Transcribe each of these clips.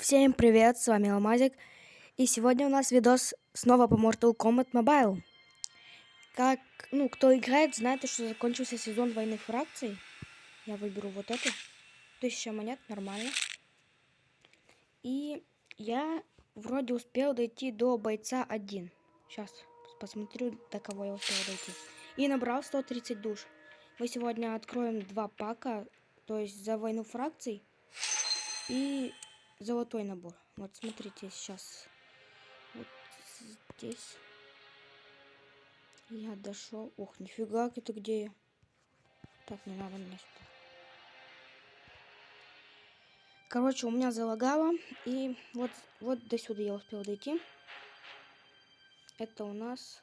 Всем привет, с вами Алмазик. И сегодня у нас видос снова по Mortal Kombat Mobile. Кто играет, знает, что закончился сезон войны фракций. Я выберу вот эту. 1000 монет, нормально. И я вроде успел дойти до бойца 1. Сейчас посмотрю, до кого я успел дойти. И набрал 130 душ. Мы сегодня откроем 2 пака, то есть за войну фракций и золотой набор. Вот смотрите, сейчас вот здесь я дошел. Ох, нифига, это где я? Так, не надо мне сюда. Короче, у меня залагало, и вот до сюда я успел дойти. Это у нас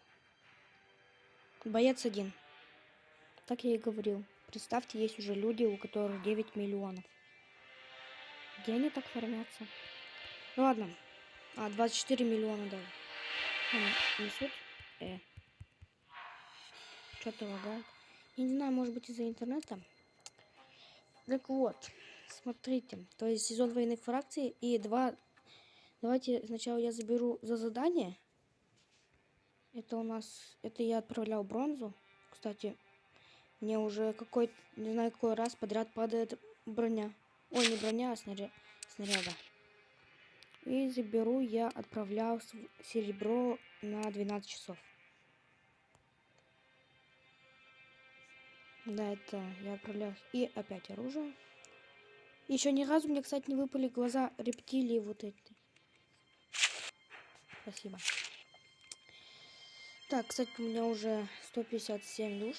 боец 1. Так я и говорил. Представьте, есть уже люди, у которых 9 миллионов. Где они так формятся? Ну ладно. 24 миллиона дали. Несут? Что-то лагает. Я не знаю, может быть из-за интернета. Так вот, смотрите. То есть сезон военной фракции и 2... Давайте сначала я заберу за задание. Это у нас... Это я отправлял бронзу. Кстати, мне уже не знаю, какой раз подряд падает броня. Ой, не броня, а снаряда. И заберу я отправлял серебро на 12 часов. Да, это я отправлял. И опять оружие. Еще ни разу мне, кстати, не выпали глаза рептилии вот эти. Спасибо. Так, кстати, у меня уже 157 душ.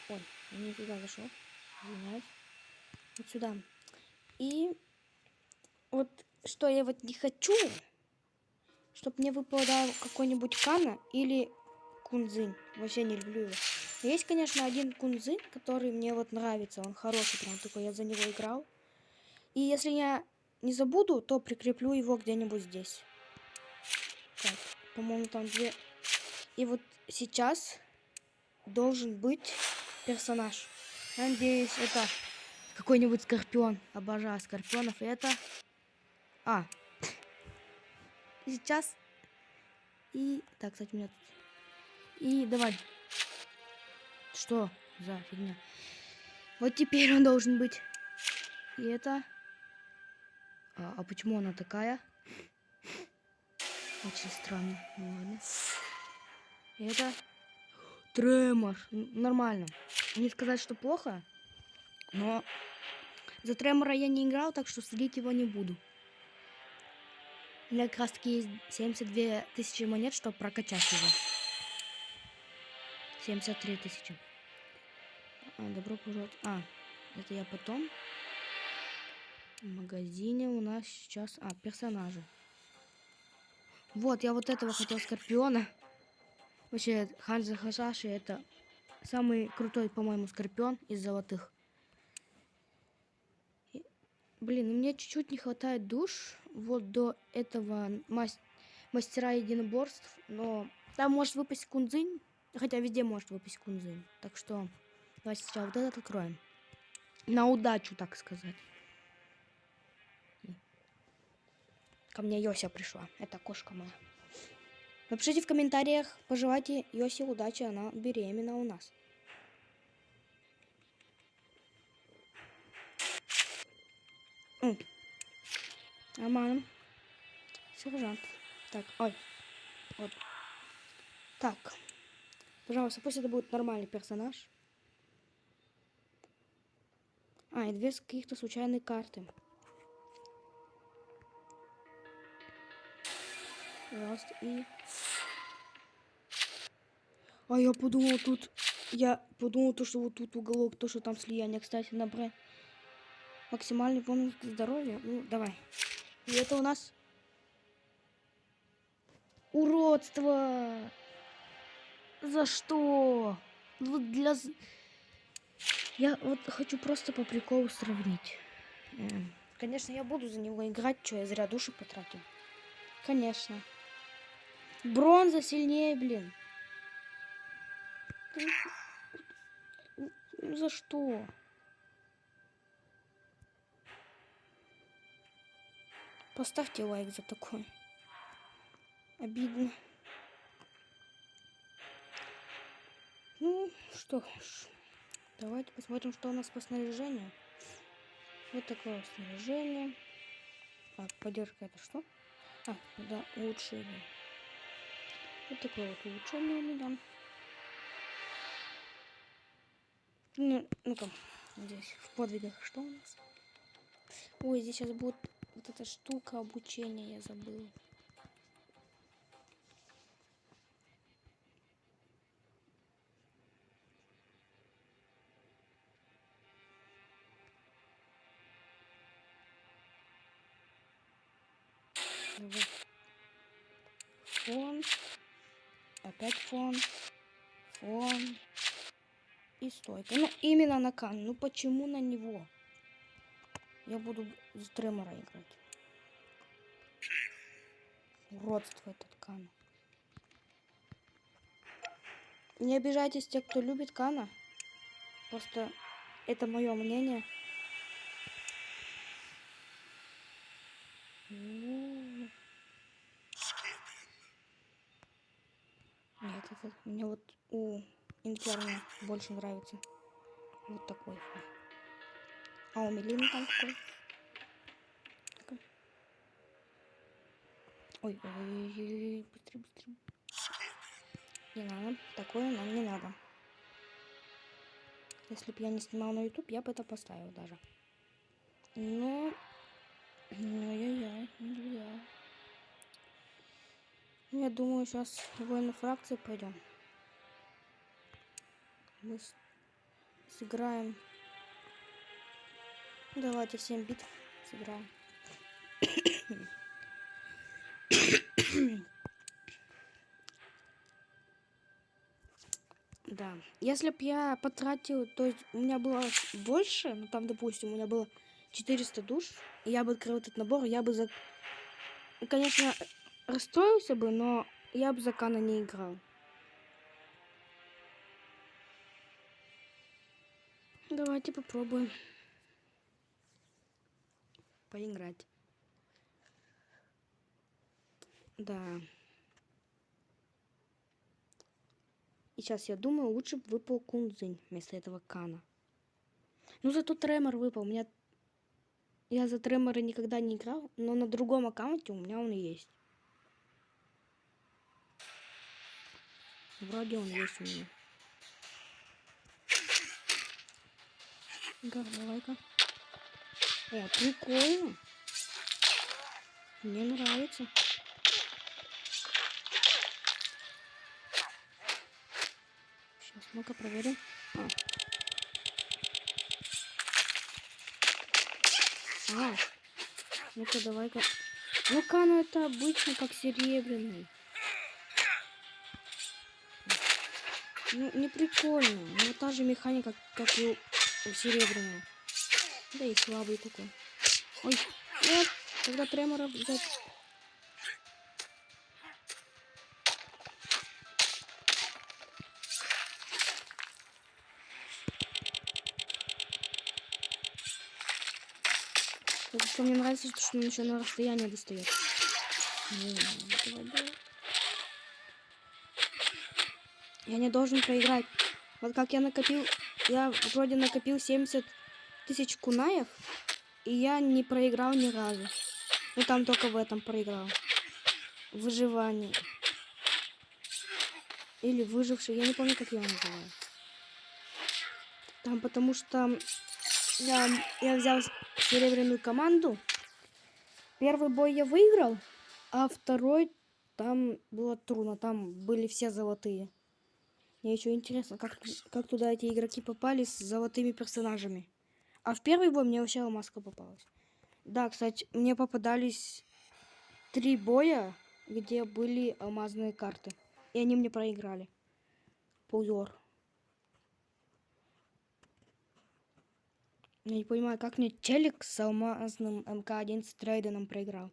Ой, не туда зашел. Извиняюсь. Вот сюда. И вот что я вот не хочу, чтобы мне выпадал какой-нибудь Кана или Кунзынь. Вообще не люблю его. Но есть, конечно, один Кунзынь, который мне вот нравится. Он хороший, прям такой, я за него играл. И если я не забуду, то прикреплю его где-нибудь здесь. Так, по-моему, там 2. И вот сейчас должен быть персонаж. Надеюсь, это какой-нибудь Скорпион. Обожаю Скорпионов. И это... Сейчас. И... Так, кстати, у меня тут... И давай. Что за фигня? Вот теперь он должен быть. И это... А почему она такая? Очень странно. Ну, ладно. И это... Тремор. Нормально. Не сказать, что плохо. Но за Тремора я не играл, так что следить его не буду. У меня как раз таки есть 72 тысячи монет, чтобы прокачать его. 73 тысячи. Добро пожаловать. Это я потом. В магазине у нас сейчас... персонажи. Вот, я вот этого хотел Скорпиона. Вообще, Ханза Хашаши это самый крутой, по-моему, Скорпион из золотых. Блин, мне чуть-чуть не хватает душ вот до этого мастера единоборств, но там может выпасть Кунзынь, хотя везде может выпасть Кунзынь. Так что давайте сначала вот этот откроем. На удачу, так сказать. Ко мне Йося пришла. Это кошка моя. Напишите в комментариях, пожелайте Йосе удачи, она беременна у нас. Нормально. Сержант. Так, ой. Вот. Так. Пожалуйста, пусть это будет нормальный персонаж. И 2 каких-то случайные карты. Пожалуйста, и... я подумал тут... что вот тут уголок, то, что там слияние, кстати, набрать. Максимальный бонус здоровья. Ну, давай. И это у нас... Уродство! За что? Вот Я вот хочу просто по приколу сравнить. Конечно, я буду за него играть, что я зря души потратил. Конечно. Бронза сильнее, блин. За что? Поставьте лайк за такое. Обидно. Ну, что ж. Давайте посмотрим, что у нас по снаряжению. Вот такое снаряжение. А, поддержка это что? А, да, улучшение. Вот такое вот улучшение у меня. Ну-ка, здесь в подвигах что у нас? Ой, здесь сейчас будет вот эта штука обучения, я забыла. Давай. Фон. Опять фон. Фон. И стойка. Ну, именно на Кан. Ну, почему на него? Я буду с Тремора играть. Уродство этот Кан. Не обижайтесь те, кто любит Кана. Просто это мое мнение. Нет, это мне вот у Инферно больше нравится. Вот такой фон. А у Мелины там какой? Ой, ой, быстрее, быстрее. Не надо. Такое нам не надо. Если бы я не снимал на YouTube, я бы это поставил даже. Но... Ай-яй-яй, нельзя. Я думаю, сейчас в военную фракцию пойдем. Мы сыграем. Давайте 7 битв сыграем. Да. Если б я потратил, то есть у меня было больше, ну там, допустим, у меня было 400 душ, и я бы открыл этот набор, я бы за... Конечно, расстроился бы, но я бы за Кана не играл. Давайте попробуем поиграть. Да. И сейчас я думаю, лучше бы выпал Кунзинь вместо этого Кана. Ну зато Тремор выпал. Я за Тремора никогда не играл, но на другом аккаунте у меня он есть. Вроде он есть у меня. Да, давай-ка. О, прикольно. Мне нравится. Сейчас, ну-ка проверим. Ну-ка, давай-ка. Ну, Кана это обычно как серебряный. Ну, не прикольно. Ну, та же механика, как и у серебряного. Да и слабый такой. Ой, нет, когда Тремора взять. Вот что мне нравится, что он еще на расстоянии достает. Я не должен проиграть. Вот как я вроде накопил 70 тысяч кунаев, и я не проиграл ни разу. Ну там только в этом проиграл. Выживание. Или выживший, я не помню, как его называют. Там потому что я взял серебряную команду. Первый бой я выиграл, а второй там было трудно, там были все золотые. Мне еще интересно, как туда эти игроки попали с золотыми персонажами. А в первый бой мне вообще алмазка попалась. Да, кстати, мне попадались 3 боя, где были алмазные карты. И они мне проиграли. Позор. Я не понимаю, как мне челик с алмазным МК-11 Рейденом проиграл.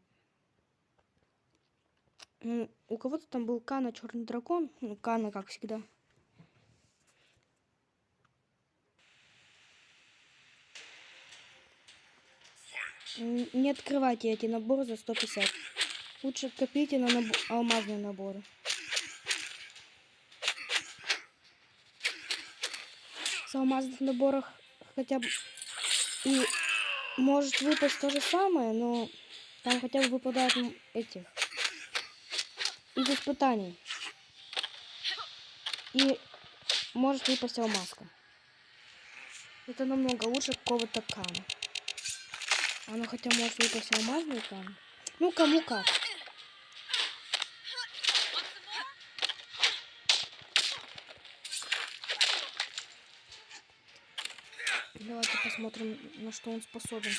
Ну, у кого-то там был Кана Черный Дракон. Ну, Кана, как всегда. Не открывайте эти наборы за 150. Лучше копите на алмазные наборы. С алмазных наборах хотя бы и может выпасть то же самое, но там хотя бы выпадают этих из испытаний. И может выпасть алмазка. Это намного лучше какого-то кама. Оно хотя может выпасть алмазный кам. Ну кому как. Давайте посмотрим, на что он способен.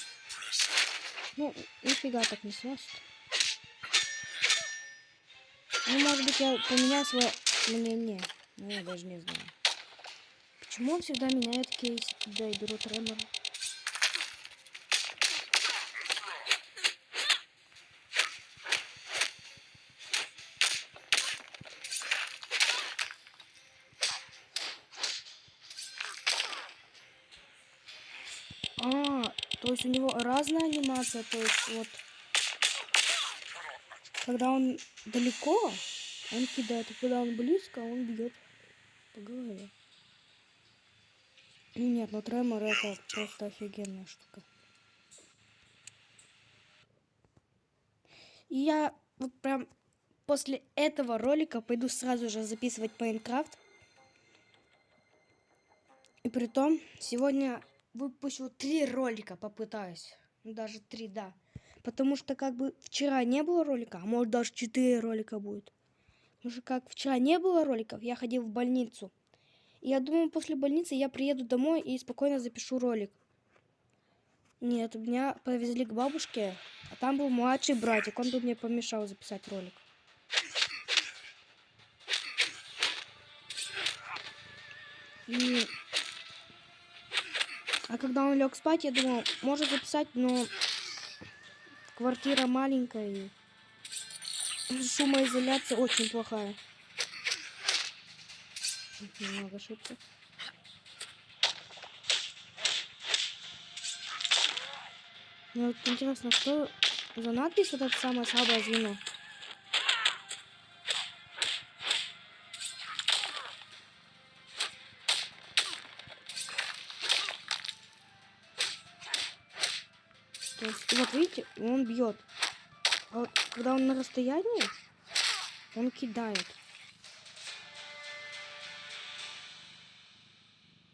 Ну, нифига так не сносит. Ну, может быть, я поменяю свое мнение. Ну, я даже не знаю. Почему он всегда меняет кейс, когда я беру тремор? То есть у него разная анимация, то есть вот когда он далеко, он кидает, а когда он близко, он бьет по голове. Нет, ну тремор это просто офигенная штука. И я вот прям после этого ролика пойду сразу же записывать Майнкрафт. И притом сегодня выпущу 3 ролика, попытаюсь. Ну, даже 3, да. Потому что как бы вчера не было ролика, а может даже 4 ролика будет. Потому что как вчера не было роликов, я ходил в больницу. И я думаю, после больницы я приеду домой и спокойно запишу ролик. Нет, меня повезли к бабушке, а там был младший братик, он бы мне помешал записать ролик. А когда он лег спать, я думал, может записать, но квартира маленькая и шумоизоляция очень плохая. Немного ошибся. Мне вот интересно, что за надпись вот это самое слабое звено? То есть, вот видите, он бьет. А вот когда он на расстоянии, он кидает.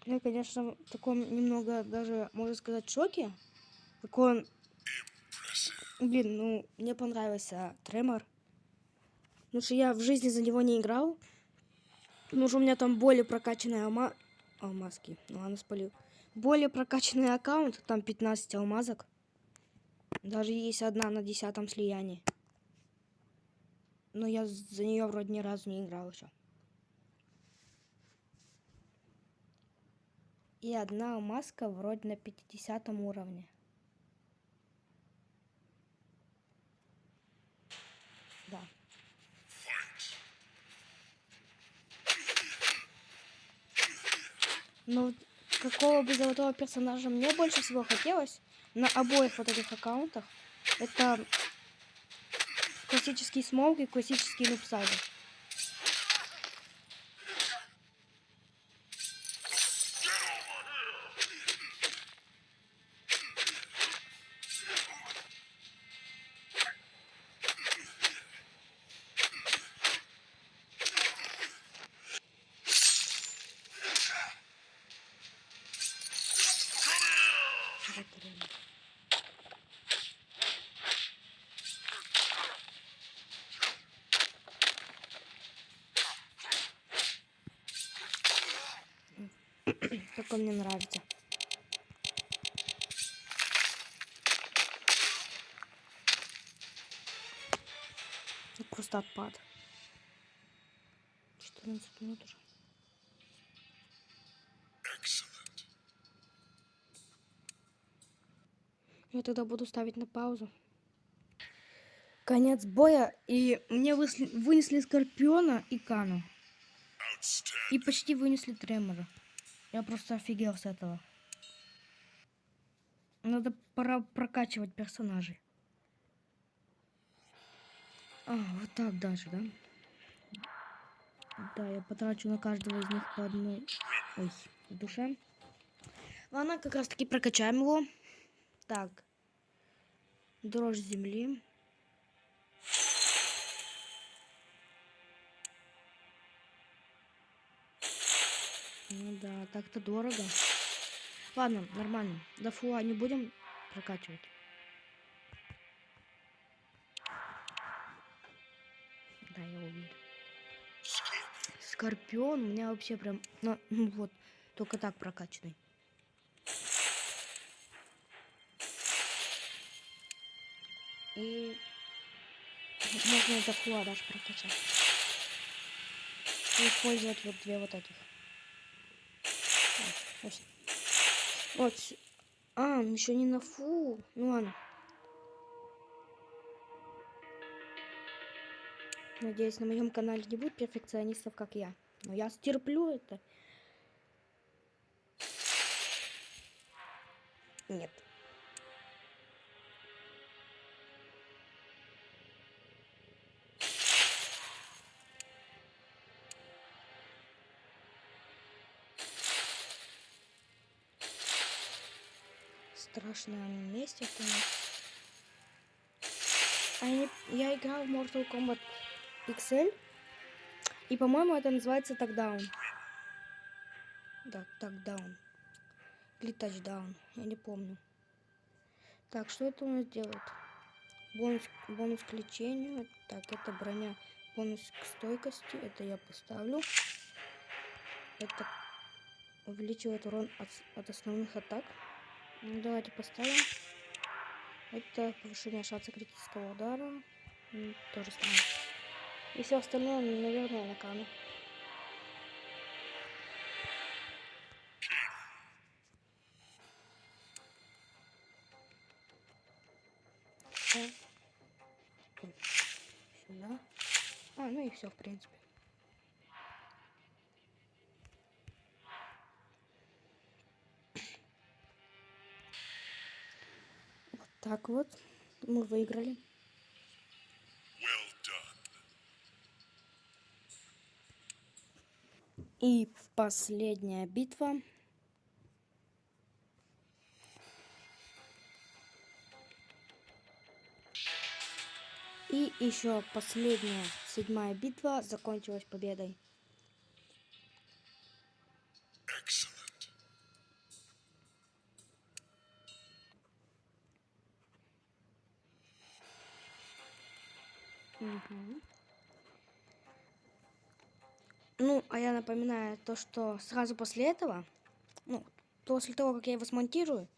Я, конечно, в таком немного даже, можно сказать, шоке. Такой он... Блин, ну, мне понравился Тремор. Потому что я в жизни за него не играл. Потому что у меня там более прокачанные алмазки. Ну, ладно, спалил. Более прокачанный аккаунт, там 15 алмазок. Даже есть одна на 10-м слиянии. Но я за нее вроде ни разу не играл еще. И одна алмазка вроде на 50-м уровне. Да. Но какого бы золотого персонажа мне больше всего хотелось на обоих вот этих аккаунтах, это классический Смоук и классический Нупсайдер. Как он мне нравится. Это просто отпад. 14 минут уже. Я тогда буду ставить на паузу. Конец боя, и мне вынесли Скорпиона и Кану. И почти вынесли Тремора. Я просто офигел с этого. пора прокачивать персонажей. Вот так дальше, да? Да, я потрачу на каждого из них по одной душе. Ладно, как раз таки прокачаем его. Так. Дрожь земли. Ну да, так-то дорого. Ладно, нормально. До фуа не будем прокачивать. Да, я уверен. Скорпион у меня вообще прям... Ну вот, только так прокачанный. И можно это фуа даже прокачать. И использовать вот две вот этих. Вот. Еще не на фу. Ну ладно. Надеюсь, на моем канале не будет перфекционистов, как я. Но я стерплю это. Нет. Страшное месте. Я играл в Mortal Kombat XL. И, по-моему, это называется тагдаун. Да, тагдаун. Или тачдаун. Я не помню. Так, что это у нас делает? Бонус к лечению. Так, это броня. Бонус к стойкости. Это я поставлю. Это увеличивает урон от основных атак. Ну, давайте поставим. Это повышение шанса критического удара. Тоже ставим. И все остальное, наверное, на камне. Сюда. Ну и все, в принципе. Вот так вот. Мы выиграли. И последняя битва. И еще последняя, 7-я битва закончилась победой. Угу. Ну, а я напоминаю то, что сразу после этого, после того, как я его смонтирую,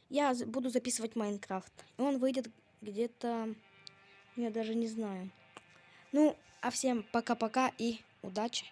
я буду записывать Майнкрафт. И он выйдет где-то, я даже не знаю. Ну, а всем пока-пока и удачи.